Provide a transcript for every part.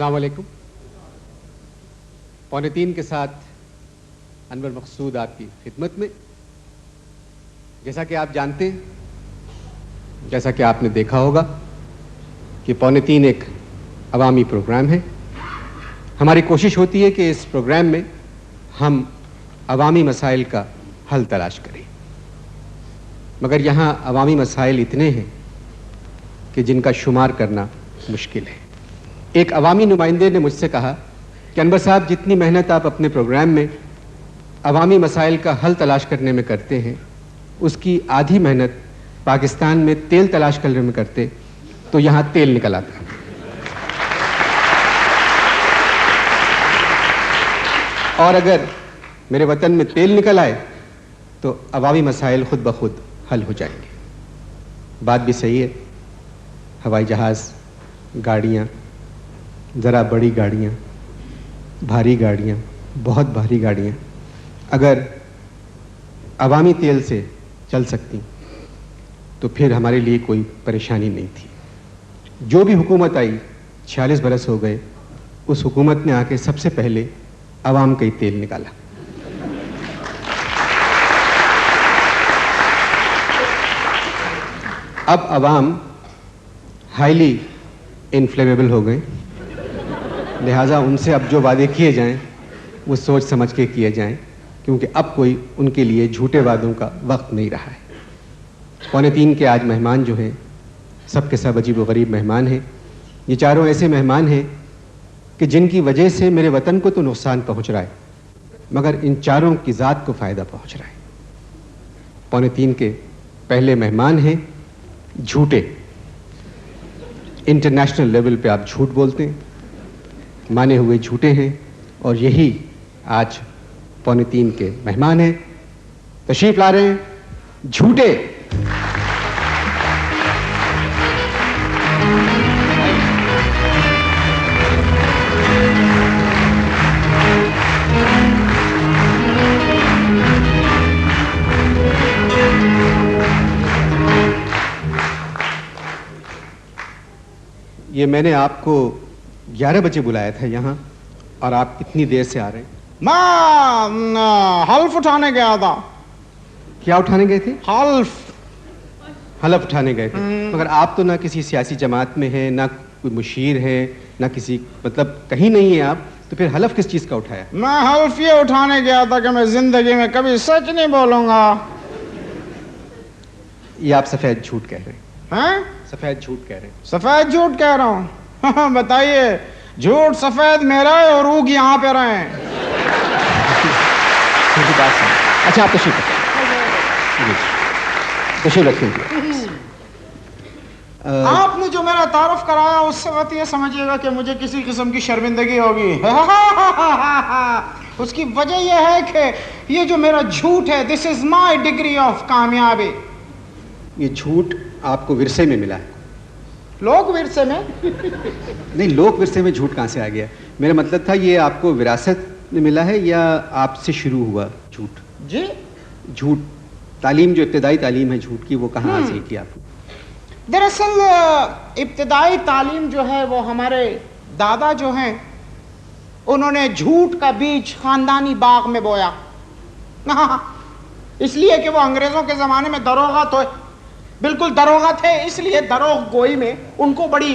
अस्सलाम वालेकुम। 2:45 के साथ अनवर मकसूद आपकी खिदमत में। जैसा कि आप जानते हैं, जैसा कि आपने देखा होगा कि 2:45 एक अवामी प्रोग्राम है। हमारी कोशिश होती है कि इस प्रोग्राम में हम अवामी मसाइल का हल तलाश करें, मगर यहाँ अवामी मसाइल इतने हैं कि जिनका शुमार करना मुश्किल है। एक अवामी नुमाइंदे ने मुझसे कहा कि अनवर साहब, जितनी मेहनत आप अपने प्रोग्राम में अवामी मसाइल का हल तलाश करने में करते हैं, उसकी आधी मेहनत पाकिस्तान में तेल तलाश करने में करते तो यहाँ तेल निकल आता। और अगर मेरे वतन में तेल निकल आए तो अवामी मसाइल खुद ब खुद हल हो जाएंगे। बात भी सही है। हवाई जहाज़, गाड़ियाँ, ज़रा बड़ी गाड़ियाँ, भारी गाड़ियाँ, बहुत भारी गाड़ियाँ अगर अवामी तेल से चल सकती तो फिर हमारे लिए कोई परेशानी नहीं थी। जो भी हुकूमत आई, 46 बरस हो गए, उस हुकूमत ने आके सबसे पहले अवाम का ही तेल निकाला। अब अवाम हाईली इन्फ्लेमेबल हो गए, लिहाजा उनसे अब जो वादे किए जाएं वो सोच समझ के किए जाएं, क्योंकि अब कोई उनके लिए झूठे वादों का वक्त नहीं रहा है। 2:45 के आज मेहमान जो हैं, सब के सब अजीब व गरीब मेहमान हैं। ये चारों ऐसे मेहमान हैं कि जिनकी वजह से मेरे वतन को तो नुकसान पहुंच रहा है, मगर इन चारों की ज़ात को फ़ायदा पहुंच रहा है। 2:45 के पहले मेहमान हैं झूठे। इंटरनेशनल लेवल पे आप झूठ बोलते हैं, माने हुए झूठे हैं, और यही आज 2:45 के मेहमान हैं। तशरीफ ला रहे हैं झूठे। ये मैंने आपको 11 बजे बुलाया था यहाँ, और आप इतनी देर से आ रहे हैं। मैं हल्फ उठाने गया था। क्या उठाने गए थे? हल्फ उठाने गए थे। मगर आप तो ना किसी सियासी जमात में हैं, ना कोई मुशीर है, ना किसी, मतलब कहीं नहीं है आप, तो फिर हल्फ किस चीज़ का उठाया? मैं हल्फ ये उठाने गया था कि मैं जिंदगी में कभी सच नहीं बोलूंगा। ये आप सफ़ेद झूठ कह रहे हैं? सफ़ेद झूठ कह रहे हैं। सफ़ेद झूठ कह रहा हूँ? बताइए, झूठ सफ़ेद मेरा है और ऊग यहाँ पे रहे हैं। बात समझ। अच्छा, आप तशरीफ रखिए। आपने जो मेरा तारुफ कराया उससे बात ये समझिएगा कि मुझे किसी किस्म की शर्मिंदगी होगी। उसकी वजह यह है कि ये जो मेरा झूठ है, this is my degree of कामयाबी। ये झूठ आपको विरसे में मिला है। लोक विरसे में? नहीं, लोक विरसे में झूठ कहाँ से आ गया? मेरा मतलब था ये आपको विरासत में मिला है या आपसे शुरू हुआ झूठ? जी, झूठ तालीम, जो इब्तिदाई तालीम है झूठ की, वो कहाँ हासिल की आपने? दरअसल इब्तिदाई तालीम जो है वो हमारे दादा जो हैं उन्होंने झूठ का बीज खानदानी बाग में बोया। इसलिए कि वो अंग्रेजों के ज़माने में दरोगा तो बिल्कुल दरोगा थे, इसलिए दरोग गोई में उनको बड़ी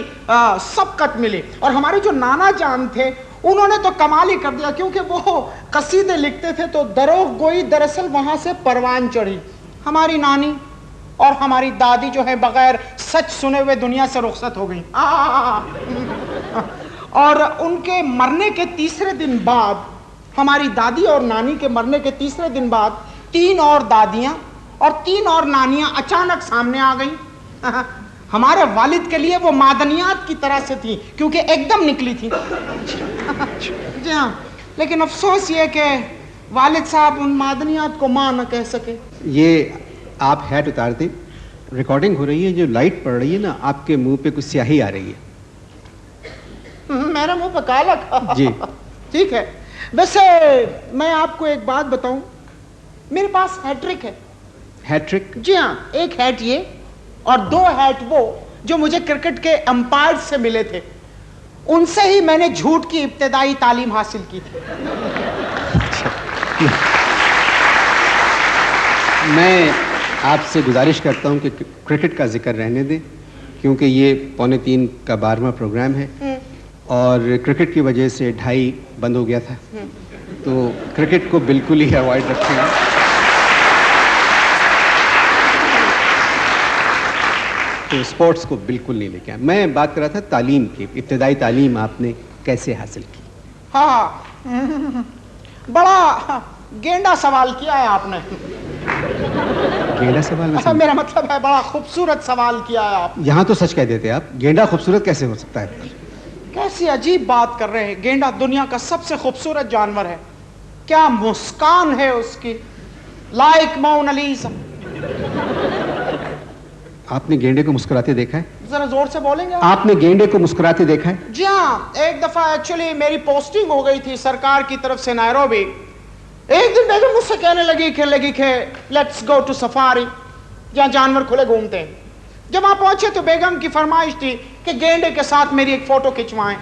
सबकत मिली। और हमारे जो नाना जान थे उन्होंने तो कमाल ही कर दिया, क्योंकि वो कसीदे लिखते थे तो दरोग गोई दरअसल वहां से परवान चढ़ी। हमारी नानी और हमारी दादी जो है बगैर सच सुने हुए दुनिया से रुखसत हो गई। और उनके मरने के तीसरे दिन बाद, हमारी दादी और नानी के मरने के तीसरे दिन बाद 3 और दादियां और 3 और नानियां अचानक सामने आ गई। हमारे वालिद के लिए वो मादनियात की तरह से थी, क्योंकि एकदम निकली थी। जी हाँ, लेकिन अफसोस ये कि वालिद साहब उन मादनियात को मां न कह सके। ये आप हैट उतार दें, रिकॉर्डिंग हो रही है, जो लाइट पड़ रही है ना, आपके मुंह पे कुछ स्याही आ रही है। मेरे मुंह पे काला जी। ठीक है। वैसे मैं आपको एक बात बताऊं, मेरे पास हैट्रिक है। हैट्रिक? जी हाँ, एक हैट ये और 2 हैट वो जो मुझे क्रिकेट के अंपायर से मिले थे। उनसे ही मैंने झूठ की इब्तिदाई तालीम हासिल की थी। मैं आपसे गुजारिश करता हूं कि क्रिकेट का जिक्र रहने दें, क्योंकि ये 2:45 का 12वां प्रोग्राम है और क्रिकेट की वजह से 2:30 बंद हो गया था, तो क्रिकेट को बिल्कुल ही अवॉइड रखेंगे। तो स्पोर्ट्स को बिल्कुल नहीं लेके आए। मैं बात कर रहा था तालीम की, इब्तिदाई तालीम आपने कैसे हासिल की? हाँ, बड़ा गेंडा सवाल किया है आपने। गेंडा सवाल में मेरा मतलब है बड़ा खूबसूरत सवाल किया है आप। यहाँ तो सच कह देते आप, गेंडा खूबसूरत कैसे हो सकता है? कैसी अजीब बात कर रहे हैं। गेंडा दुनिया का सबसे खूबसूरत जानवर है। क्या मुस्कान है उसकी, लाइक मोनालिसा। आपने गेंडे को मुस्कुराते देखा है? जरा जोर से बोलेंगे आप? आपने गेंडे को मुस्कुराते देखा है? जी हाँ, एक दफा एक्चुअली मेरी पोस्टिंग हो गई थी सरकार की तरफ से नायरोबी। एक दिन बेगम मुझसे कहने लगी कि लेट्स गो टू सफारी, जहाँ जानवर खुले घूमते हैं। जब वहां पहुंचे तो बेगम की फरमाइश थी कि गेंडे के साथ मेरी एक फोटो खिंचवाएं।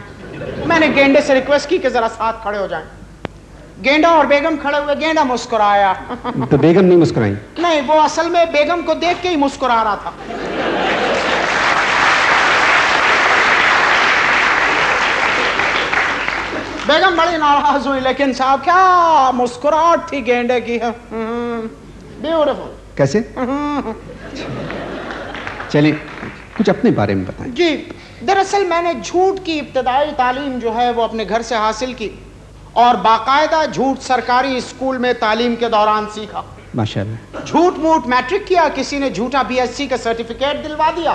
मैंने गेंडे से रिक्वेस्ट की कि जरा साथ खड़े हो जाएं। गेंडा और बेगम खड़े हुए, गेंडा मुस्कुराया। तो बेगम नहीं मुस्कुराई? नहीं, वो असल में बेगम को देख के ही मुस्कुरा रहा था। बेगम बड़ी नाराज हुई, लेकिन साहब क्या मुस्कुराहट थी गेंडे की। ब्यूटीफुल। कैसे? चलिए कुछ अपने बारे में बताएं। जी, दरअसल मैंने झूठ की इब्तिदाई तालीम जो है वो अपने घर से हासिल की और बाकायदा झूठ सरकारी स्कूल में तालीम के दौरान सीखा। माशाल्लाह। झूठ मूठ मैट्रिक किया, किसी ने झूठा BSc का सर्टिफिकेट दिलवा दिया।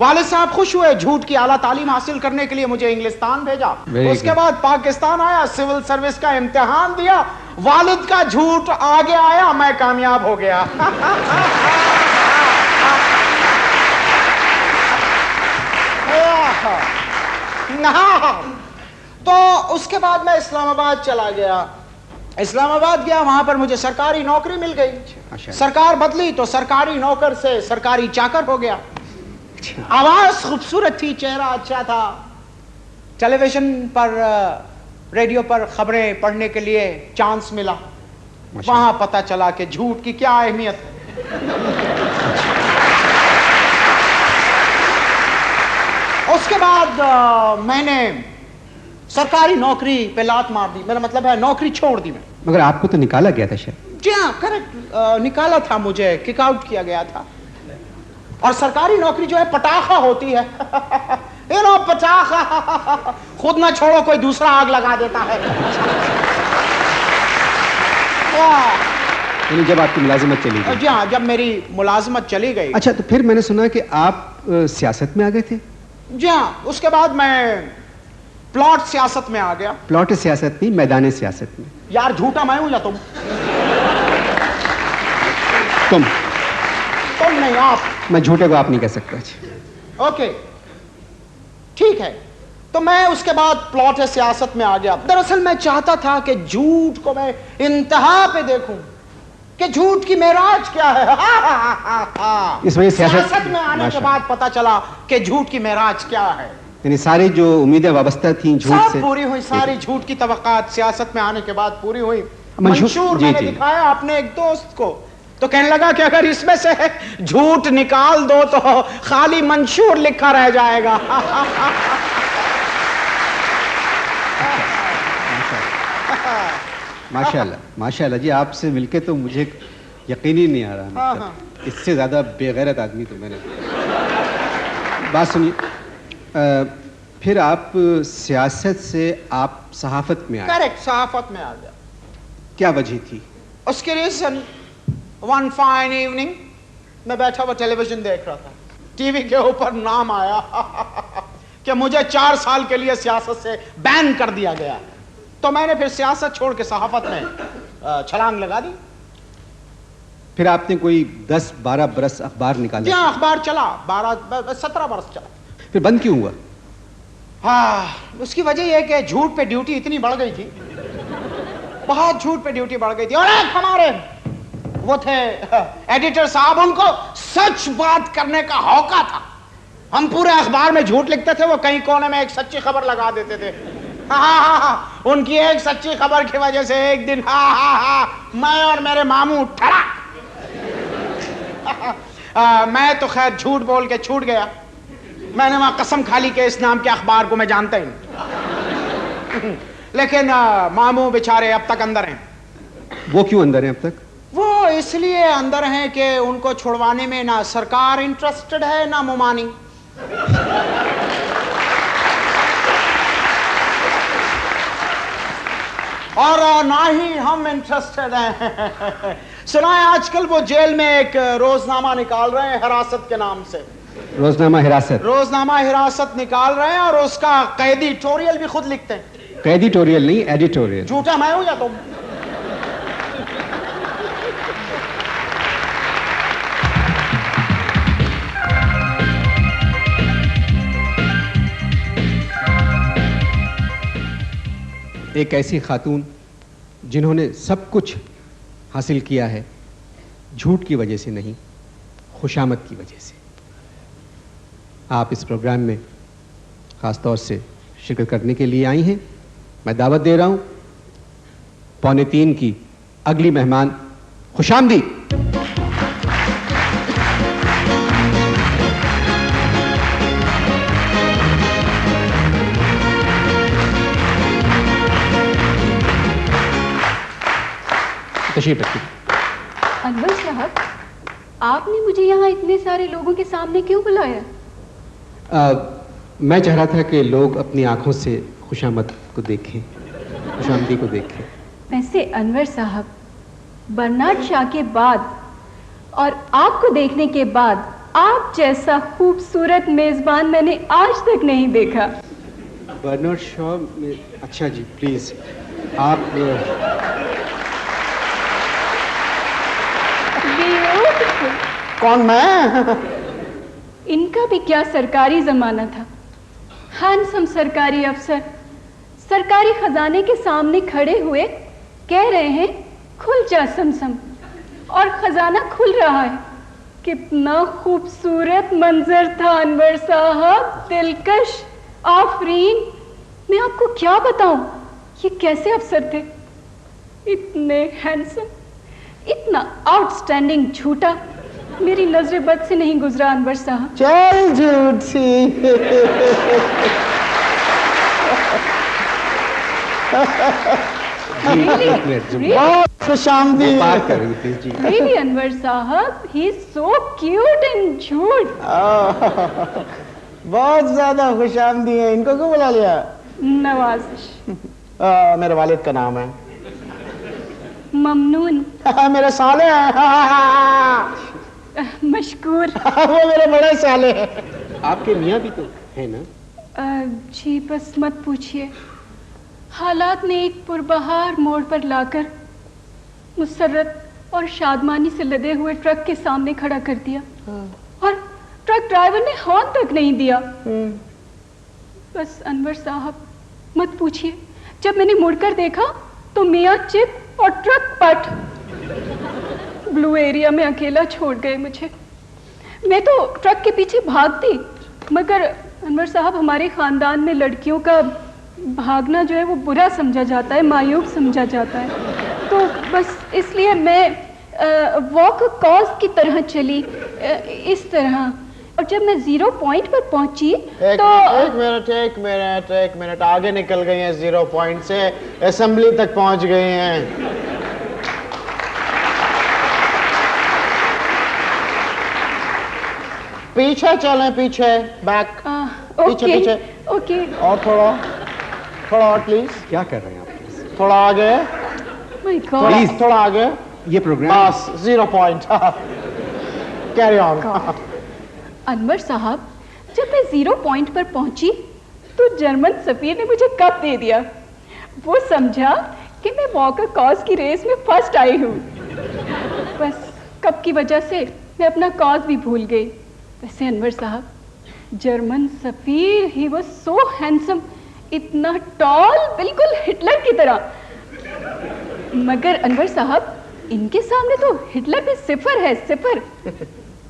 वालिद साहब खुश हुए, झूठ की आला तालीम हासिल करने के लिए मुझे इंग्लिस्तान भेजा। उसके बाद पाकिस्तान आया, सिविल सर्विस का इम्तिहान दिया, वालिद का झूठ आगे आया, मैं कामयाब हो गया। तो उसके बाद मैं इस्लामाबाद चला गया। इस्लामाबाद गया, वहां पर मुझे सरकारी नौकरी मिल गई। सरकार बदली तो सरकारी नौकर से सरकारी चाकर हो गया। आवाज खूबसूरत थी, चेहरा अच्छा था। टेलीविजन पर, रेडियो पर खबरें पढ़ने के लिए चांस मिला। वहां पता चला कि झूठ की क्या अहमियत है। उसके बाद मैंने सरकारी नौकरी पे लात मार दी। मेरा मतलब है नौकरी छोड़ दी मैं। मगर आपको तो निकाला गया था शायद? जी हाँ, करेक्ट, निकाला था, मुझे किक आउट किया गया था। और सरकारी नौकरी जो है पटाखा होती है। पटाखा, खुद ना छोड़ो कोई दूसरा आग लगा देता है। जब आपकी मुलाजिमत चली गई? जी हाँ, जब मेरी मुलाजिमत चली गई। अच्छा, तो फिर मैंने सुना कि आप सियासत में आ गए थे? जी हाँ, उसके बाद मैं प्लॉट सियासत में आ गया। प्लॉट सियासत नहीं, मैदान सियासत में। यार झूठा मैं हूं या तुम? तुम नहीं, आप। मैं झूठे को आप नहीं कह सकता। ओके, ठीक है। तो मैं उसके बाद प्लॉट सियासत में आ गया। दरअसल मैं चाहता था कि झूठ को मैं इंतहा पे देखूं कि झूठ की मेराज क्या है। इस वजह सियासत में आने के बाद पता चला कि झूठ की मेराज क्या है। यानी सारी जो उम्मीदें वाबस्ता थी झूठ से पूरी हुई। सारी झूठ की तवक्कात सियासत में आने के बाद पूरी हुई। मंशूर मैंने दिखाया अपने एक दोस्त को, तो कहने लगा कि अगर इसमें से झूठ निकाल दो तो खाली मंशूर लिखा रह जाएगा। माशाल्लाह, माशाल्लाह जी, आपसे मिलके तो मुझे यकीन ही नहीं आ रहा। मतलब इससे ज्यादा बेगैरत आदमी तो मैंने। बात सुनिए, फिर आप सियासत से आप सहाफत में आए? करेक्ट, सहाफत में आ गया। क्या वजह थी उसके? रीजन, वन फाइन इवनिंग मैं बैठा हुआ टेलीविजन देख रहा था। टीवी के ऊपर नाम आया कि मुझे 4 साल के लिए सियासत से बैन कर दिया गया। तो मैंने फिर सियासत छोड़ के सहाफत में छलांग लगा दी। फिर आपने कोई 10-12 बरस अखबार निकाले? हाँ, अखबार चला, 17 बरस चला। फिर बंद क्यों हुआ? हाँ, उसकी वजह यह कि झूठ पे ड्यूटी इतनी बढ़ गई थी, बहुत झूठ पे ड्यूटी बढ़ गई थी। और एक हमारे वो थे एडिटर साहब, उनको सच बात करने का हौका था। हम पूरे अखबार में झूठ लिखते थे, वो कहीं कोने में एक सच्ची खबर लगा देते थे। हाँ, उनकी एक सच्ची खबर की वजह से एक दिन मैं और मेरे मामू ठरा। मैं तो खैर झूठ बोल के छूट गया। मैंने वहां कसम खा ली कि इस नाम के अखबार को मैं जानता ही नहीं। लेकिन मामू बेचारे अब तक अंदर हैं। वो क्यों अंदर हैं अब तक? वो इसलिए अंदर हैं कि उनको छुड़वाने में ना सरकार इंटरेस्टेड है ना मुमानी। और ना ही हम इंटरेस्टेड हैं। सुना है आजकल वो जेल में एक रोजनामा निकाल रहे हैं हिरासत के नाम से। रोजनामा हिरासत? रोजनामा हिरासत निकाल रहे हैं और उसका कैदी टोरियल भी खुद लिखते हैं। कैदी टोरियल नहीं, एडिटोरियल। झूठा मैं हूं या तुम? एक ऐसी खातून जिन्होंने सब कुछ हासिल किया है झूठ की वजह से नहीं, खुशामद की वजह से। आप इस प्रोग्राम में ख़ास तौर से शिरकत करने के लिए आई हैं। मैं दावत दे रहा हूं 2:45 की अगली मेहमान खुशामदी। तशरीफ रखिए। अनवर साहब, आपने मुझे यहाँ इतने सारे लोगों के सामने क्यों बुलाया? मैं चाह रहा था कि लोग अपनी आंखों से खुशामद को देखें, खुशामदी को देखें। वैसे अनवर साहब, बर्नार्ड शॉ के बाद और आपको देखने के बाद आप जैसा खूबसूरत मेजबान मैंने आज तक नहीं देखा। बर्नार्ड शॉ में? अच्छा जी, प्लीज आप। कौन? मैं? इनका भी क्या सरकारी जमाना था। हैंडसम सरकारी अफसर सरकारी खजाने के सामने खड़े हुए कह रहे हैं खुल जा समसम, और खजाना खुल रहा है। कितना खूबसूरत मंजर था अनवर साहब, दिलकश, आफरीन। मैं आपको क्या बताऊं, ये कैसे अफसर थे, इतने हैंडसम, इतना आउटस्टैंडिंग झूठा। मेरी नजर बद से नहीं गुजरा अनवर साहब। चल झूठी। बहुत खुशामदी बात कर रही थी जी। Really, अनवर साहब, he is so cute and झूठ। बहुत ज्यादा खुशामदी है। इनको क्यों बुला लिया? नवाजिश। मेरे वालिद का नाम है ममनून। मेरे साले हैं। मशकूर। वो मेरे बड़े साले हैं। आपके मियाँ भी तो है ना? जी बस मत पूछिए। हालात ने एक पुरबहार मोड़ पर लाकर मुसर्रत और शादमानी से लदे हुए ट्रक के सामने खड़ा कर दिया, और ट्रक ड्राइवर ने हॉर्न तक नहीं दिया। बस अनवर साहब मत पूछिए, जब मैंने मुड़कर देखा तो मियाँ चिप और ट्रक पट ब्लू एरिया में अकेला छोड़ गए मुझे। मैं तो ट्रक के पीछे भागती, मगर अनवर साहब हमारे खानदान में लड़कियों का भागना जो है वो बुरा समझा जाता है, मायूब समझा जाता है। तो बस इसलिए मैं वॉक कॉज की तरह चली, इस तरह। और जब मैं 0 पॉइंट पर पहुंची तो एक मिनट आगे निकल गई हैं। 0 पॉइंट से असेंबली तक पहुंच गई हैं। पीछे चलें, पीछे, बैक। पीछे पीछे। ओके। और थोड़ा और प्लीज। क्या कर रहे हैं आप? थोड़ा आगे। My God. प्लीज थोड़ा आगे। ये प्रोग्राम बस 0 पॉइंट। Carry on. अनवर साहब, जब मैं 0 पॉइंट पर पहुंची तो जर्मन सफीर ने मुझे कप दे दिया। वो समझा कि मैं वॉकर कॉज की रेस में फर्स्ट आई हूँ। बस कप की वजह से मैं अपना कॉज भी भूल गई। वैसे अनवर साहब, जर्मन सफीर, ही वाज सो हैंडसम, इतना टॉल, बिल्कुल हिटलर की तरह। मगर अनवर साहब, इनके सामने तो हिटलर भी सिफर है, सिफर।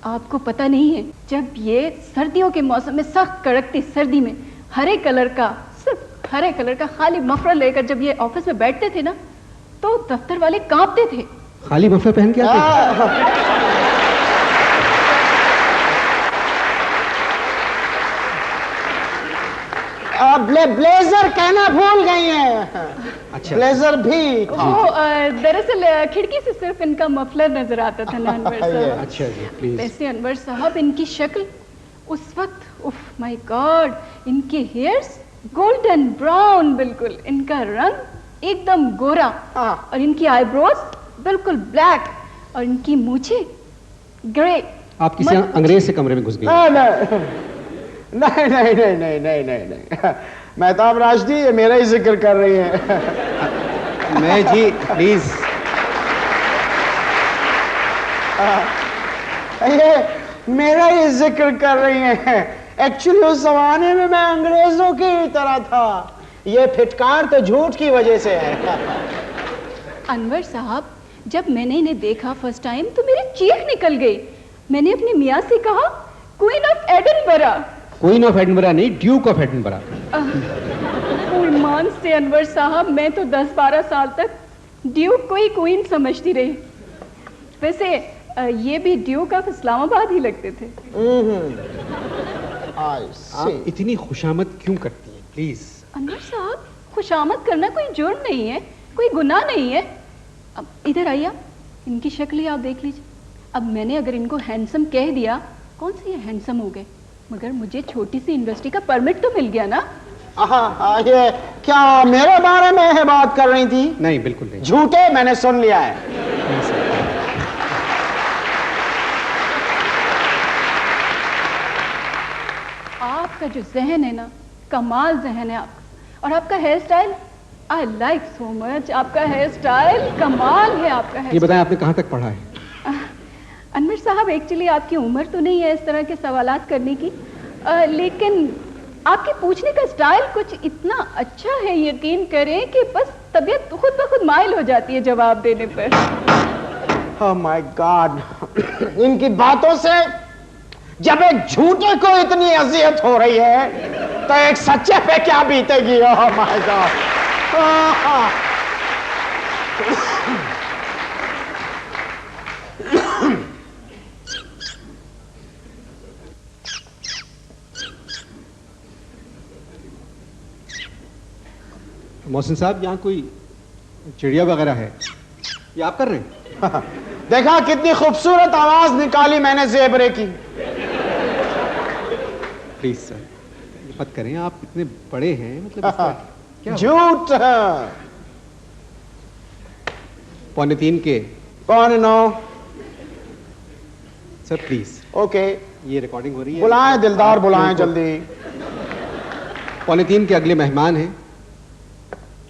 आपको पता नहीं है, जब ये सर्दियों के मौसम में सख्त कड़कती सर्दी में हरे कलर का, सिर्फ हरे कलर का खाली मफलर लेकर जब ये ऑफिस में बैठते थे ना, तो दफ्तर वाले कांपते थे। खाली मफलर पहन के आते? ब्लेजर कहना भूल गई हैं। अच्छा, ब्लेजर भी था। दरअसल खिड़की से सिर्फ इनका मफलर नजर आता था ना अनवर साहब। अच्छा जी, प्लीज। वैसे अनवर साहब, इनकी शक्ल उस वक्त, उफ माय गॉड, इनके हेयर्स गोल्डन ब्राउन, बिल्कुल इनका रंग एकदम गोरा, और इनकी आईब्रोज बिल्कुल ब्लैक, और इनकी मूछें ग्रे। आप किसी अंग्रेज से कमरे में घुस गए? नहीं नहीं नहीं नहीं नहीं नहीं नहीं, मेहताब राशिदी ये मेरा ही जिक्र कर रही हैं। मैं जी, प्लीज। ये मेरा ही जिक्र कर रही हैं। एक्चुअली उस जमाने में मैं अंग्रेजों की तरह था। ये फिटकार तो झूठ की वजह से है। अनवर साहब, जब मैंने इन्हें देखा फर्स्ट टाइम तो मेरी चीख निकल गई। मैंने अपने मियाँ से कहा, queen of Edinburgh. Queen of Edinburgh नहीं, ड्यूक ऑफ एडिनबरा। ईमान से अनवर साहब, मैं तो 10-12 साल तक ड्यूक को ही क्वीन समझती रही। वैसे ये भी ड्यूक ऑफ इस्लामाबाद ही लगते थे। आप इतनी खुशामद क्यों करती हैं? प्लीज। अनवर साहब, खुशामद करना कोई जुर्म नहीं है, कोई गुनाह नहीं है। अब इधर आइए, इनकी शक्ल ही आप देख लीजिए। अब मैंने अगर इनको हैंडसम कह दिया, कौन से ये हैंडसम हो गए, मगर मुझे छोटी सी यूनिवर्सिटी का परमिट तो मिल गया ना। ये क्या मेरे बारे में है बात कर रही थी? नहीं, बिल्कुल नहीं। झूठे, मैंने सुन लिया है। आपका जो जहन है ना, कमाल जहन है आपका, और आपका hair style I like so much. आपका हेयर स्टाइल कमाल है। आपका ये बताएं, आपने कहाँ तक पढ़ा है? अनवर साहब, एक्चुअली आपकी उम्र तो नहीं है इस तरह के सवालात करने की, लेकिन आपके पूछने का स्टाइल कुछ इतना अच्छा है, यकीन करें कि बस तबीयत खुद ब खुद माइल हो जाती है जवाब देने पर। ओह माय गॉड, इनकी बातों से जब एक झूठे को इतनी अजियत हो रही है तो एक सच्चे पे क्या बीतेगी। Oh my God. Mohsin sahab, यहाँ कोई चिड़िया वगैरह है? ये आप कर रहे हैं? देखा कितनी खूबसूरत आवाज निकाली मैंने ज़ेबरे की। प्लीज सर, ये मत करें, आप इतने बड़े हैं, मतलब क्या? झूठ। 2:45 के। कौन नो? Sir please. ओके, ये रिकॉर्डिंग हो रही है। बुलाएं दिलदार, बुलाएं जल्दी। 2:45 के अगले मेहमान हैं।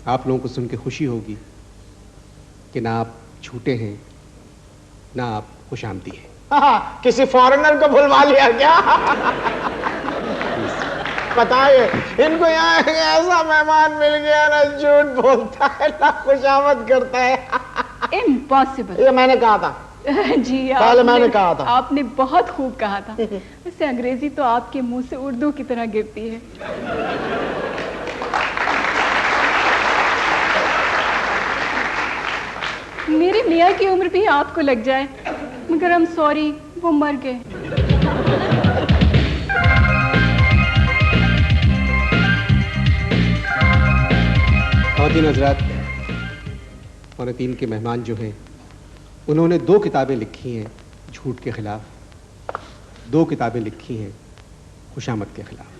आप लोगों को सुन के खुशी होगी कि ना आप झूठे हैं, ना आप खुशामदी हैं। किसी फॉरेनर को बुलवा लिया क्या? बताइए, इनको यहाँ ऐसा मेहमान मिल गया, ना झूठ बोलता है ना खुशामद करता है। इम्पॉसिबल। ये मैंने कहा था। जी, पहले मैंने कहा था। आपने बहुत खूब कहा था। वैसे अंग्रेजी तो आपके मुंह से उर्दू की तरह गिरती है। मेरे मियाँ की उम्र भी आपको लग जाए, मगर हम सॉरी, वो मर गए। ख़वातीन हज़रात, 2:45 के मेहमान जो हैं, उन्होंने 2 किताबें लिखी हैं झूठ के खिलाफ, 2 किताबें लिखी हैं खुशामद के खिलाफ।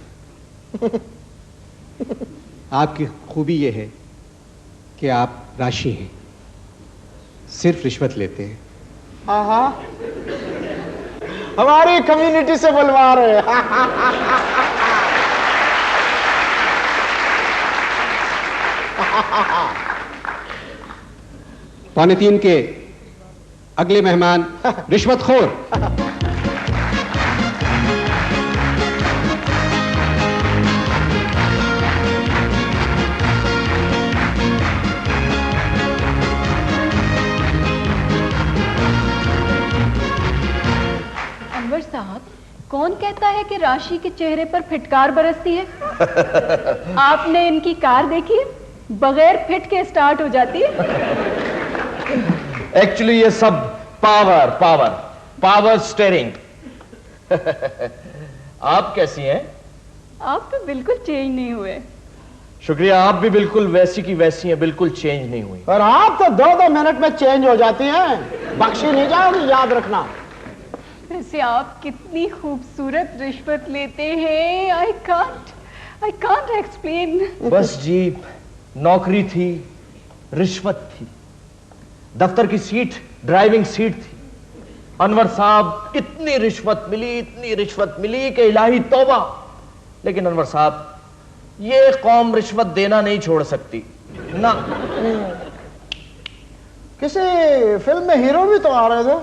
आपकी खूबी ये है कि आप राशि हैं, सिर्फ रिश्वत लेते हैं। हमारी कम्युनिटी से बुलवा रहे हैं। पौने 3 के अगले मेहमान रिश्वतखोर। अनवर साहब, कौन कहता है कि राशि के चेहरे पर फिटकार बरसती है? आपने इनकी कार देखी है? बगैर फिट के स्टार्ट हो जाती है। एक्चुअली ये सब पावर स्टीयरिंग। आप कैसी हैं? आप तो बिल्कुल चेंज नहीं हुए। शुक्रिया, आप भी बिल्कुल वैसी की वैसी हैं, बिल्कुल चेंज नहीं हुई। और आप तो 2-2 मिनट में चेंज हो जाती हैं, बख्शी नहीं जाओगी, याद रखना। वैसे आप कितनी खूबसूरत रिश्वत लेते हैं। I can't explain. बस जी, नौकरी थी, रिश्वत थी, दफ्तर की सीट ड्राइविंग सीट थी। अनवर साहब, इतनी रिश्वत मिली कि इलाही तौबा। लेकिन अनवर साहब, ये कौम रिश्वत देना नहीं छोड़ सकती ना। किसी फिल्म में हीरो भी तो आ रहे थे।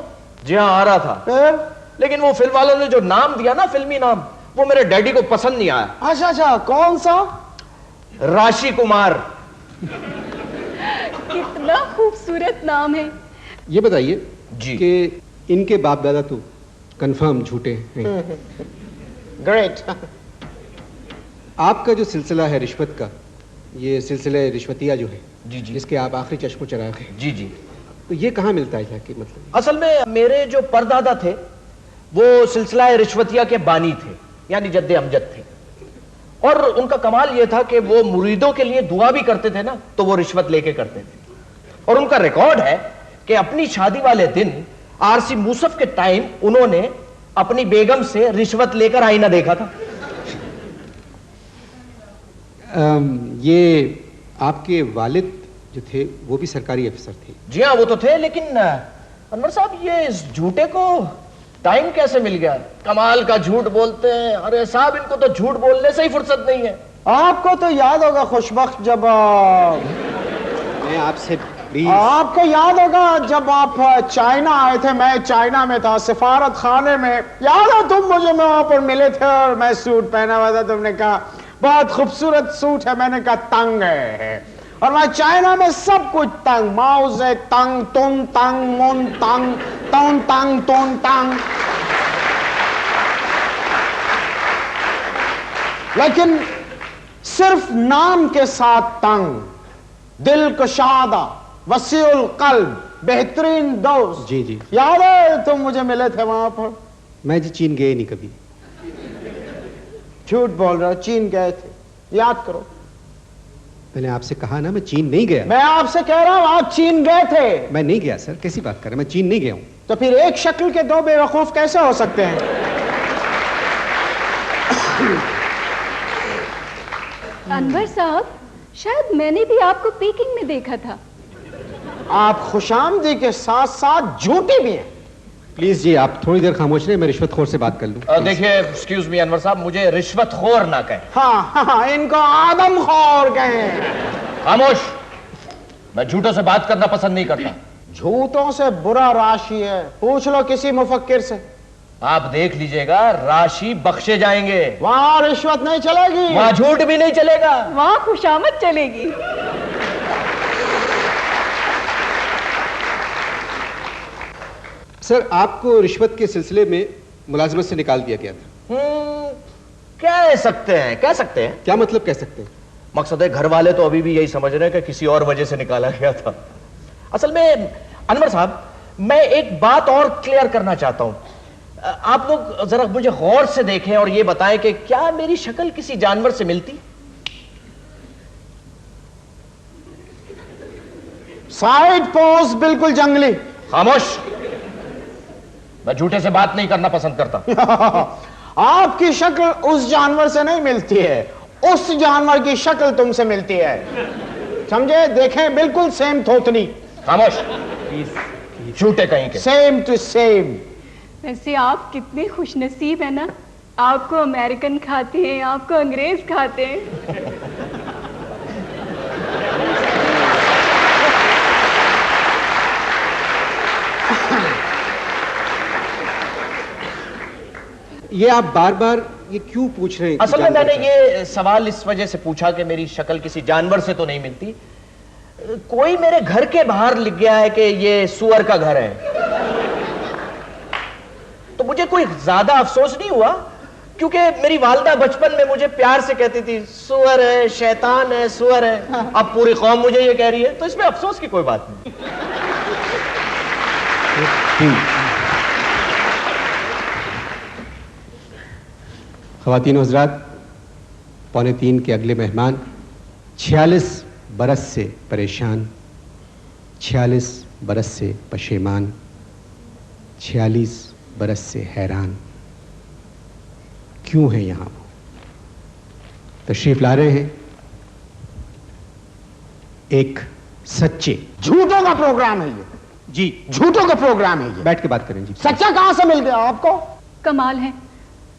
जी हाँ, आ रहा था। फिर? लेकिन वो फिल्म वालों ने जो नाम दिया ना, फिल्मी नाम, वो मेरे डैडी को पसंद नहीं आया। अच्छा, कौन सा? राशि कुमार। कितना खूबसूरत नाम है। ये बताइए जी कि इनके बाप दादा तो कंफर्म झूठे हैं। ग्रेट। आपका जो सिलसिला है रिश्वत का, ये सिलसिला रिश्वतिया जो है, जी जी जिसके आप आखिरी चश्मो चराग हैं, जी जी। तो ये कहाँ मिलता है जाके? मतलब असल में मेरे जो परदादा थे वो सिलसिला रिश्वतिया के बानी थे, यानी जद्दे अमजद थे। और उनका कमाल ये था कि वो मुरीदों के लिए दुआ भी करते थे ना, तो वो रिश्वत लेके करते थे। और उनका रिकॉर्ड है कि अपनी शादी वाले दिन आरसी मूसफ के टाइम उन्होंने अपनी बेगम से रिश्वत लेकर आईना देखा था। ये आपके वालिद जो थे वो भी सरकारी अफसर थे? जी हाँ, वो तो थे। लेकिन अनवर साहब, ये इस झूठे को टाइम कैसे मिल गया? कमाल का झूठ बोलते हैं। अरे साहब, इनको तो झूठ बोलने से ही फुर्सत नहीं है। आपको तो याद होगा खुशबख्त, जब मैं आपसे आपको याद होगा जब आप चाइना आए थे, मैं चाइना में था, सिफारत खाने में। याद है तुम मुझे वहां पर मिले थे और मैं सूट पहना हुआ था। तुमने कहा बहुत खूबसूरत सूट है, मैंने कहा तंग है। और मैं चाइना में सब कुछ तंग, माओ से तंग, तुम तंग, मुन तंग, तौन तंग, तोन तंग। लेकिन सिर्फ नाम के साथ तंग, दिल कुशादा, वसीउल कल्ब, बेहतरीन दोस्त। जी जी, याद है तुम मुझे मिले थे वहां पर? मैं जी चीन गए नहीं कभी। झूठ बोल रहे हो, चीन गए थे, याद करो। मैंने आपसे कहा ना, मैं चीन नहीं गया। मैं आपसे कह रहा हूं आप चीन गए थे। मैं नहीं गया सर, कैसी बात कर रहे हैं? मैं चीन नहीं गया हूं। तो फिर एक शक्ल के दो बेवकूफ कैसे हो सकते हैं? अनवर साहब, शायद मैंने भी आपको पीकिंग में देखा था। आप खुशामदी के साथ साथ झूठी भी हैं। प्लीज जी, आप थोड़ी देर खामोश रहे, मैं रिश्वतखोर से बात कर लूं। देखिए, एक्सक्यूज मी अनवर साहब, मुझे रिश्वतखोर ना कहें। हाँ, इनको आदमखोर कहें। खामोश। मैं झूठों से बात करना पसंद नहीं करता। झूठों से बुरा राशि है, पूछ लो किसी मुफक्किर से। आप देख लीजिएगा, राशि बख्शे जाएंगे। वहां रिश्वत नहीं चलेगी, वहां झूठ भी नहीं चलेगा, वहां खुशामद चलेगी। सर, आपको रिश्वत के सिलसिले में मुलाजमत से निकाल दिया गया था। कह सकते हैं। क्या मतलब कह सकते हैं? मकसद है, घर वाले तो अभी भी यही समझ रहे हैं कि किसी और वजह से निकाला गया था। असल में अनवर साहब, मैं एक बात और क्लियर करना चाहता हूं। आप लोग जरा मुझे गौर से देखें और ये बताएं कि क्या मेरी शक्ल किसी जानवर से मिलती? साइड पोज बिल्कुल जंगली। खामोश। मैं झूठे से बात नहीं करना पसंद करता। आपकी शक्ल उस जानवर से नहीं मिलती है, उस जानवर की शक्ल तुमसे मिलती है। समझे? देखें, बिल्कुल सेम थोतनी। खामोश। झूठे कहीं के। Same to same. वैसे आप कितने खुशनसीब हैं ना, आपको अमेरिकन खाते हैं, आपको अंग्रेज खाते हैं। ये आप बार बार ये क्यों पूछ रहे हैं? असल में मैंने ये सवाल इस वजह से पूछा कि मेरी शक्ल किसी जानवर से तो नहीं मिलती। कोई मेरे घर के बाहर लिख गया है कि ये सुअर का घर है, तो मुझे कोई ज्यादा अफसोस नहीं हुआ, क्योंकि मेरी वालदा बचपन में मुझे प्यार से कहती थी सुअर है, शैतान है, सुअर है। अब पूरी कौम मुझे ये कह रही है, तो इसमें अफसोस की कोई बात नहीं। ख़वातीन और हज़रात, 2:45 के अगले मेहमान 46 बरस से परेशान, 46 बरस से पशेमान, 46 बरस से हैरान। क्यों है यहाँ वो? तशरीफ ला रहे हैं एक सच्चे। झूठों का प्रोग्राम है ये जी, झूठों का प्रोग्राम है ये। बैठ के बात करें जी। सच्चा कहां से मिल गया आपको? कमाल है,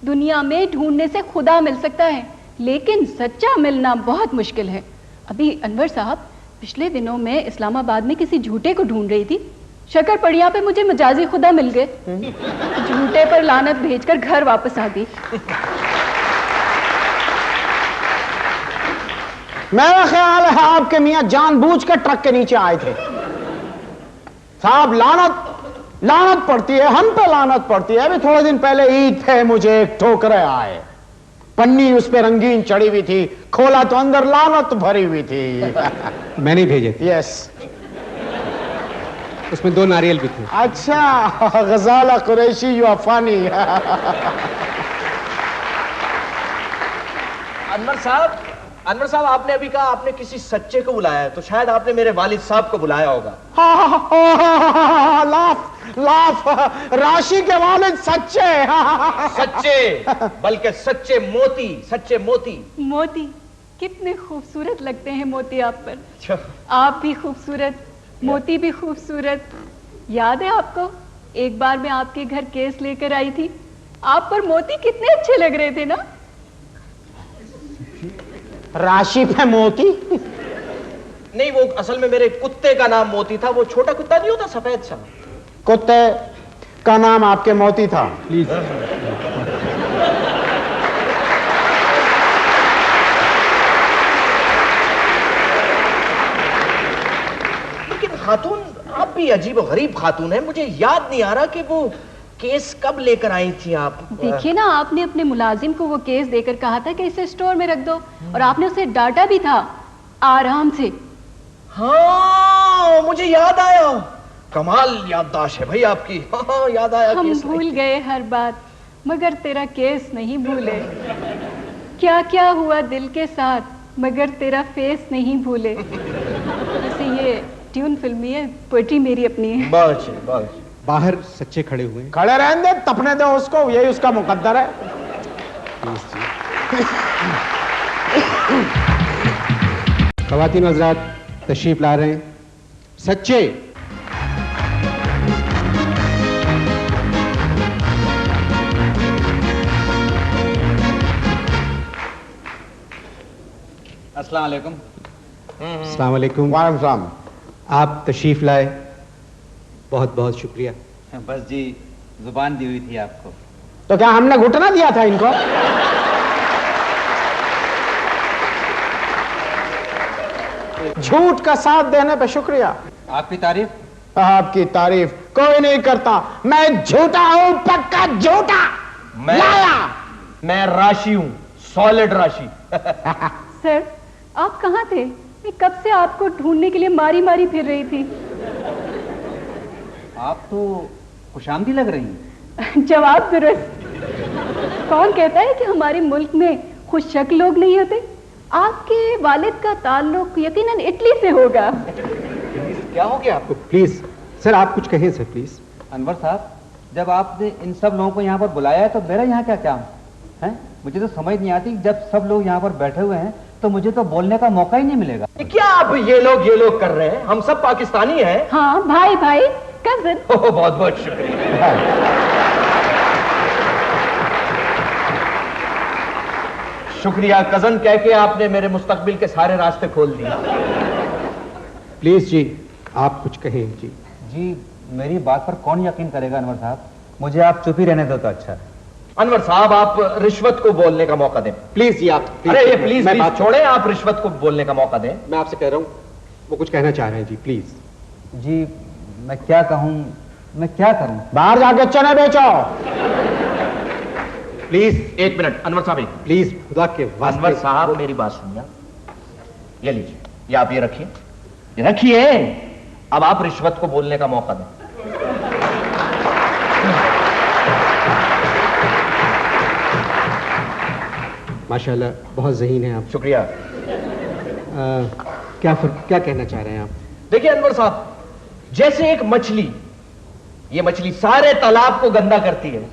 दुनिया में ढूंढने से खुदा मिल सकता है, लेकिन सच्चा मिलना बहुत मुश्किल है। अभी अनवर साहब, पिछले दिनों में इस्लामाबाद में किसी झूठे को ढूंढ रही थी, शक्कर पड़िया पे मुझे मजाजी खुदा मिल गए। झूठे पर लानत भेजकर घर वापस आ गई। मेरा ख्याल है आपके मियां जानबूझकर ट्रक के नीचे आए थे। साहब, लानत पड़ती है, हम पे लानत पड़ती है। अभी थोड़े दिन पहले ईद थे, मुझे एक ठोकरे आए, पन्नी उस पे रंगीन चढ़ी हुई थी, खोला तो अंदर लानत भरी हुई थी। मैंने भेजे थे। यस, उसमें 2 नारियल भी थे। अच्छा, Ghazala Qureshi you are funny. Anwar sahab, आपने अभी कहा आपने किसी सच्चे को बुलाया है, तो शायद आपने मेरे वालिद साहब को बुलाया होगा। लाफ, राशि के वालिद सच्चे। सच्चे, बल्कि सच्चे मोती। मोती, कितने खूबसूरत लगते हैं मोती आप पर। आप भी खूबसूरत, मोती भी खूबसूरत। याद है आपको, एक बार मैं आपके घर केस लेकर आई थी, आप पर मोती कितने अच्छे लग रहे थे ना। राशि पे मोती? नहीं, वो असल में मेरे कुत्ते का नाम मोती था। वो छोटा कुत्ता नहीं होता, सफेद सा। कुत्ते का नाम आपके मोती था? प्लीज। लेकिन खातून, आप भी अजीब और गरीब खातून है। मुझे याद नहीं आ रहा कि वो केस कब लेकर आई थी आप। देखिए ना, आपने अपने मुलाजिम को वो केस देकर कहा था कि इसे स्टोर में रख दो, और आपने उसे डांटा भी था आराम से। हाँ, मुझे याद आया। कमाल याददाश्त है भाई आपकी। हाँ, याद आया। हम भूल गए हर बात, मगर तेरा केस नहीं भूले। क्या क्या हुआ दिल के साथ, मगर तेरा फेस नहीं भूले। वैसे ये ट्यून फिल्मी है, पोएट्री मेरी अपनी है। बस। बाहर सच्चे खड़े हुए हैं। खड़े रहने दे, तपने दो उसको, यही उसका मुकद्दर है। ख़वातीन और हज़रात, तशरीफ ला रहे हैं सच्चे। अस्सलाम वालेकुम। अस्सलाम वालेकुम। वालेकुम सलाम। आप तशरीफ लाए, बहुत बहुत शुक्रिया। बस जी, जुबान दी हुई थी आपको। तो क्या हमने घुटना दिया था इनको? झूठ का साथ देने पे शुक्रिया। आपकी तारीफ? आपकी तारीफ कोई नहीं करता। मैं झूठा हूं, पक्का झूठा। मैं राशि हूं, सॉलिड राशि। सर, आप कहाँ थे? मैं कब से आपको ढूंढने के लिए मारी मारी फिर रही थी। आप तो खुशामदी लग रही हैं। जवाब दुरुस्त। कौन कहता है कि हमारे मुल्क में खुशशक लोग नहीं होते? आपके वालिद का ताल्लुक यकीनन इटली से होगा। क्या हो गया आपको? प्लीज सर, आप कुछ कहें सर, प्लीज। अनवर साहब, जब आपने इन सब लोगों को यहाँ पर बुलाया है, तो मेरा यहाँ क्या काम है? मुझे तो समझ नहीं आती, जब सब लोग यहाँ पर बैठे हुए हैं तो मुझे तो बोलने का मौका ही नहीं मिलेगा। क्या आप ये लोग कर रहे हैं? हम सब पाकिस्तानी हैं। हाँ, भाई कजन। बहुत बहुत शुक्रिया। शुक्रिया कजन कह के आपने मेरे मुस्तकबिल के सारे रास्ते खोल दिए। प्लीज जी, आप कुछ कहें जी। जी, मेरी बात पर कौन यकीन करेगा अनवर साहब? मुझे आप चुप ही रहने दो तो अच्छा है। अनवर साहब, आप रिश्वत को बोलने का मौका दें प्लीज जी। आप अरे ये प्लीज छोड़ें, आप रिश्वत को बोलने का मौका दें। मैं आपसे कह रहा हूँ, वो कुछ कहना चाह रहे हैं जी, प्लीज। जी, मैं क्या कहूँ, मैं क्या करूँ? बाहर जाके चने बेचो। प्लीज एक मिनट अनवर साहब, प्लीज खुदा के अनवर वास्ते। साहब मेरी बात सुनिए। ये लीजिए, ये आप ये रखिए, ये रखिए। अब आप रिश्वत को बोलने का मौका दें। माशाल्लाह बहुत ज़हीन हैं आप। शुक्रिया। क्या कहना चाह रहे हैं आप? देखिए अनवर साहब, जैसे एक मछली, ये मछली सारे तालाब को गंदा करती है,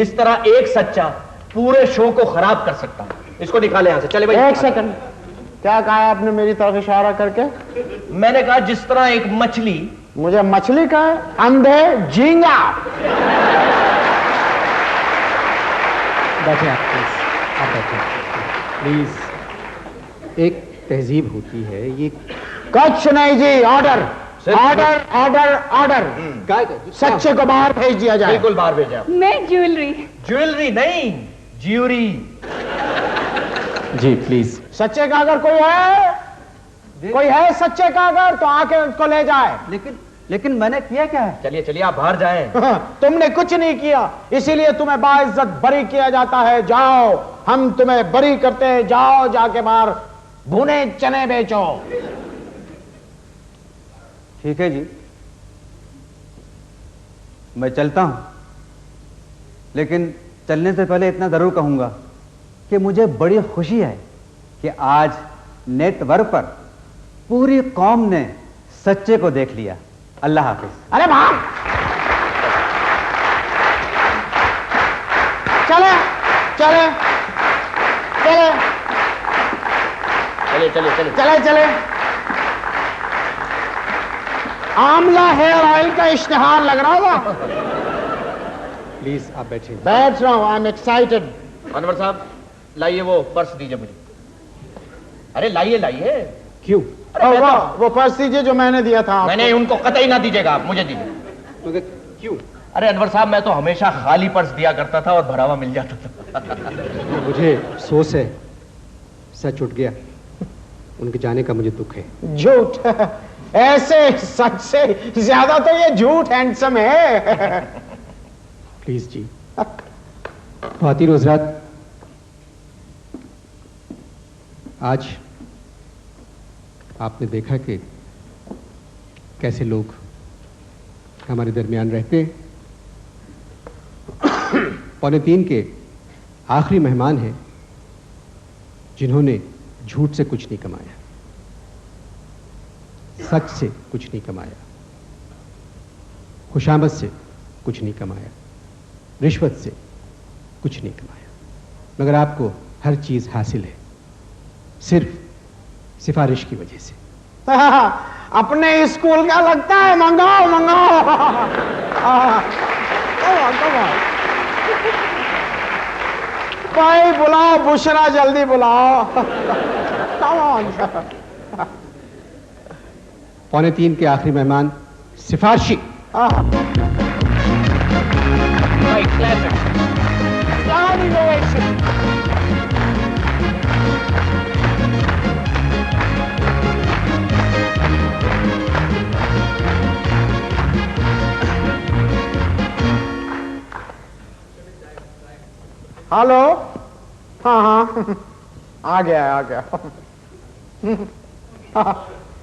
इस तरह एक सच्चा पूरे शो को खराब कर सकता है। इसको निकाले यहां से। चले भाई। एक सेकंड, क्या कहा आपने मेरी तरफ इशारा करके? मैंने कहा जिस तरह एक मछली। मुझे मछली का अंधे झींगा। बैठे आप प्लीज, आप बैठे प्लीज। एक तहजीब होती है ये। कुछ नहीं जी, ऑर्डर ऑर्डर ऑर्डर ऑर्डर। सच्चे को बाहर भेज दिया जाए। बिल्कुल बाहर भेजा आप। मैं ज्वेलरी। ज्वेलरी नहीं, ज्यूरी। जी प्लीज। सच्चे का अगर कोई है सच्चे का अगर, तो आके उसको ले जाए। लेकिन मैंने किया क्या है? चलिए चलिए आप बाहर जाएं। तुमने कुछ नहीं किया, इसीलिए तुम्हें बाइज्जत बरी किया जाता है। जाओ, हम तुम्हें बरी करते हैं। जाओ, जाके बाहर भुने चने बेचो। ठीक है जी, मैं चलता हूं, लेकिन चलने से पहले इतना जरूर कहूंगा कि मुझे बड़ी खुशी है कि आज नेटवर्क पर पूरी कौम ने सच्चे को देख लिया। अल्लाह हाफिज। अरे भाग, चले चले चले चलिए चलिए चलिए। चले चले। आमला हेयर ऑयल का इश्तिहार लग रहा था। प्लीज आप बैठिए। बैठ रहा हूं, आई एम एक्साइटेड। अनवर साहब लाइए वो पर्स दीजिए मुझे। अरे लाइए लाइए। क्यों? अरे वो पर्स दीजिए जो मैंने दिया था आपको। मैंने उनको कतई ना दीजिएगा, आप मुझे दीजिए। मगर क्यों? अरे अनवर साहब, मैं तो हमेशा खाली पर्स दिया करता था और भरा हुआ मिल जाता था। मुझे अफसोस है, सच उठ गया। उनके जाने का मुझे दुख है। झूठ, ऐसे सच से ज्यादा तो ये झूठ हैंडसम है। प्लीज जी। ख्वातीन और हज़रात, आज आपने देखा कि कैसे लोग हमारे दरमियान रहते हैं। 2:45 के आखिरी मेहमान हैं जिन्होंने झूठ से कुछ नहीं कमाया, सच से कुछ नहीं कमाया, खुशामद से कुछ नहीं कमाया, रिश्वत से कुछ नहीं कमाया, मगर आपको हर चीज हासिल है सिर्फ सिफारिश की वजह से। अपने स्कूल का लगता है। मंगाओ मंगाओ। भाई बुलाओ, बुशरा जल्दी बुलाओ। 2:45 के आखिरी मेहमान सिफारशी। हेलो। हाँ हाँ, आ गया आ गया।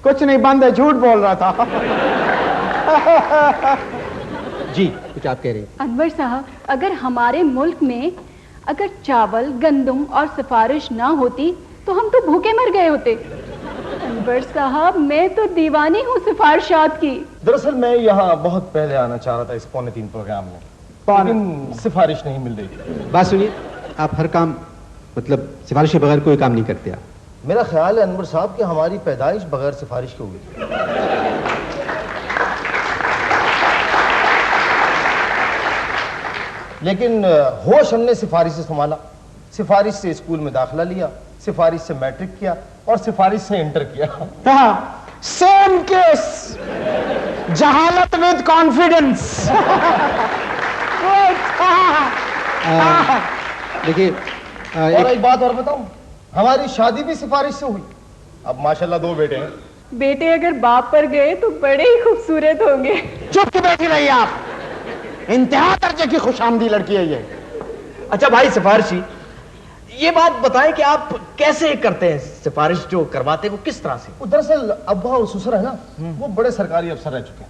कुछ नहीं, बंद है, झूठ बोल रहा था। जी कुछ आप कह रहे हैं? अनवर साहब, अगर हमारे मुल्क में अगर चावल, गंदम और सिफारिश ना होती तो हम तो भूखे मर गए होते। अनवर साहब, मैं तो दीवानी हूँ सिफारिशात की। दरअसल मैं यहाँ बहुत पहले आना चाह रहा था इस 2:45 प्रोग्राम में, लेकिन सिफारिश नहीं मिल रही। बात सुनिए, आप हर काम मतलब सिफारिश के बगैर कोई काम नहीं करते आप। मेरा ख्याल है अनवर साहब कि हमारी पैदाइश बगैर सिफारिश के हुई थी। लेकिन होश हमने सिफारिश से संभाला, सिफारिश से स्कूल में दाखिला लिया, सिफारिश से मैट्रिक किया और सिफारिश से इंटर किया। सेम केस, जहालत विद कॉन्फिडेंस। देखिए और एक बात और बताऊं, हमारी शादी भी सिफारिश से हुई। अब माशाल्लाह 2 बेटे हैं। बेटे अगर बाप पर गए तो बड़े ही खूबसूरत होंगे। चुप बैठी रहिए आप, इंतहा दर्जे की खुशामदी लड़की है ये। अच्छा भाई सिफारिशी, ये बात बताएं कि आप कैसे करते हैं सिफारिश जो करवाते हैं, वो किस तरह से? वो दरअसल अब्बा और ससुर है ना, वो बड़े सरकारी अफसर रह चुके हैं।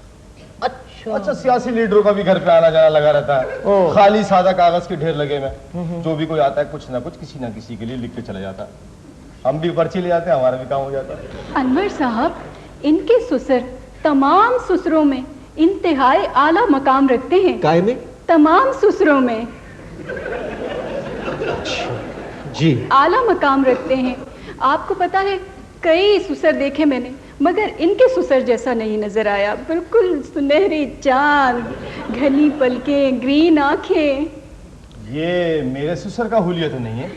अच्छा सियासी लीडरों का भी घर पे आना जाना लगा रहता है, खाली सादा कागज के ढेर लगे में जो भी कोई आता है कुछ ना कुछ किसी ना किसी के लिए लिख के चला जाता है। हम भी पर्ची ले जाते हैं, हमारा भी काम हो जाता है। अनवर साहब, इनके ससुर तमाम ससुरों में इंतहाई आला मकाम रखते हैं। काय में? तमाम ससुरों में जी आला मकाम रखते हैं। आपको पता है, कई ससुर देखे मैंने, मगर इनके ससुर जैसा नहीं नजर आया। बिल्कुल सुनहरी चांद, घनी पलकें, ग्रीन आंखें। ये मेरे ससुर का हुलिया तो नहीं है?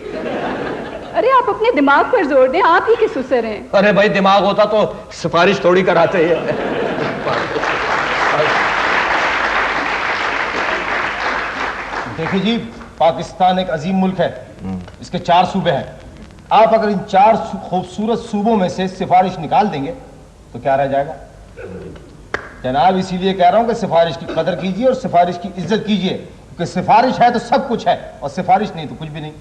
अरे आप अपने दिमाग पर जोर दें, आप ही के ससुर हैं। अरे भाई दिमाग होता तो सिफारिश थोड़ी कराते हैं। देखिए जी, पाकिस्तान एक अजीम मुल्क है, इसके 4 सूबे हैं। आप अगर इन 4 खूबसूरत सूबों में से सिफारिश निकाल देंगे तो क्या रह जाएगा? जनाब इसीलिए कह रहा हूं कि सिफारिश की कदर कीजिए और सिफारिश की इज्जत कीजिए, क्योंकि सिफारिश है तो सब कुछ है और सिफारिश नहीं तो कुछ भी नहीं।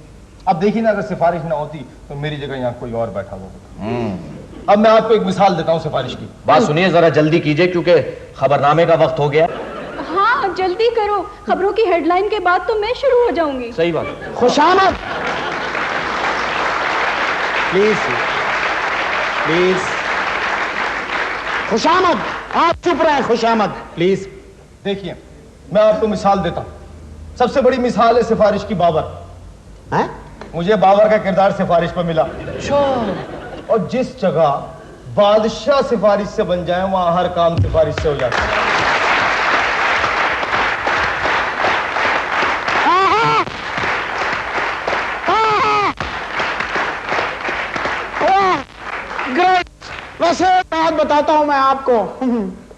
अब देखिए ना, अगर सिफारिश ना होती तो मेरी जगह यहाँ कोई और बैठा होगा। अब मैं आपको एक मिसाल देता हूँ सिफारिश की। बात सुनिए, जरा जल्दी कीजिए क्योंकि खबरनामे का वक्त हो गया। हाँ जल्दी करो, खबरों की हेडलाइन के बाद तो मैं शुरू हो जाऊंगी। सही बात। खुशामद, प्लीज प्लीज खुशामद, आप चुप रहे। खुशामद प्लीज। देखिए मैं आपको मिसाल देता हूँ। सबसे बड़ी मिसाल है सिफारिश की बाबर। हैं? मुझे बाबर का किरदार सिफारिश पर मिला। और जिस जगह बादशाह सिफारिश से बन जाए वहां हर काम सिफारिश से हो जाता है। ग्रेट। वैसे बात बताता हूं मैं आपको।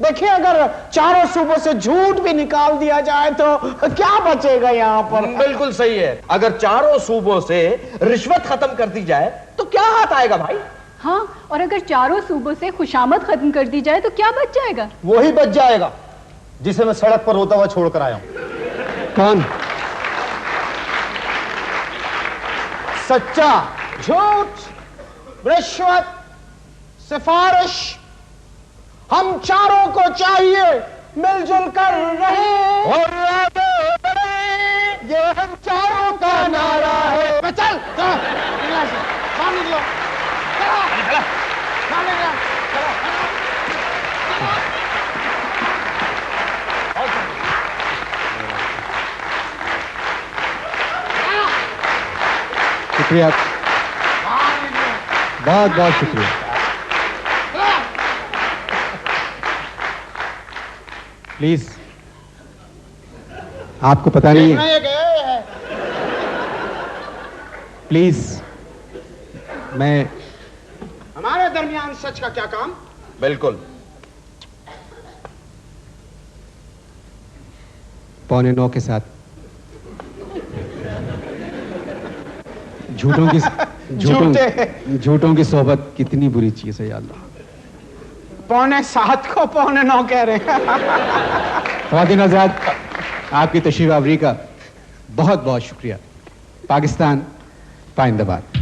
देखिए, अगर चारों सूबों से झूठ भी निकाल दिया जाए तो क्या बचेगा यहाँ पर? बिल्कुल सही है। अगर चारों सूबों से रिश्वत खत्म कर दी जाए तो क्या हाथ आएगा भाई? हाँ, और अगर चारों सूबों से खुशामद खत्म कर दी जाए तो क्या बच जाएगा? वही बच जाएगा जिसे मैं सड़क पर रोता हुआ छोड़कर आया हूं। कौन? सच्चा झूठ, रिश्वत, सिफारिश, हम चारों को चाहिए मिलजुल कर रहे और आगे बढ़े, ये हम चारों का नारा है। चल चलो, बाहर निकलो, चलो, बाहर निकलो, शुक्रिया, बहुत बहुत शुक्रिया। प्लीज, आपको पता नहीं है। प्लीज, मैं हमारे दरमियान सच का क्या काम? बिल्कुल। 8:45 के साथ झूठों की सोहबत कितनी बुरी चीज है, या अल्लाह। 7:45 को 8:45 कह रहे हैं। ख्वातीन आजाद, आपकी तशरीफ आवरी का बहुत बहुत शुक्रिया। पाकिस्तान पाइंदाबाद।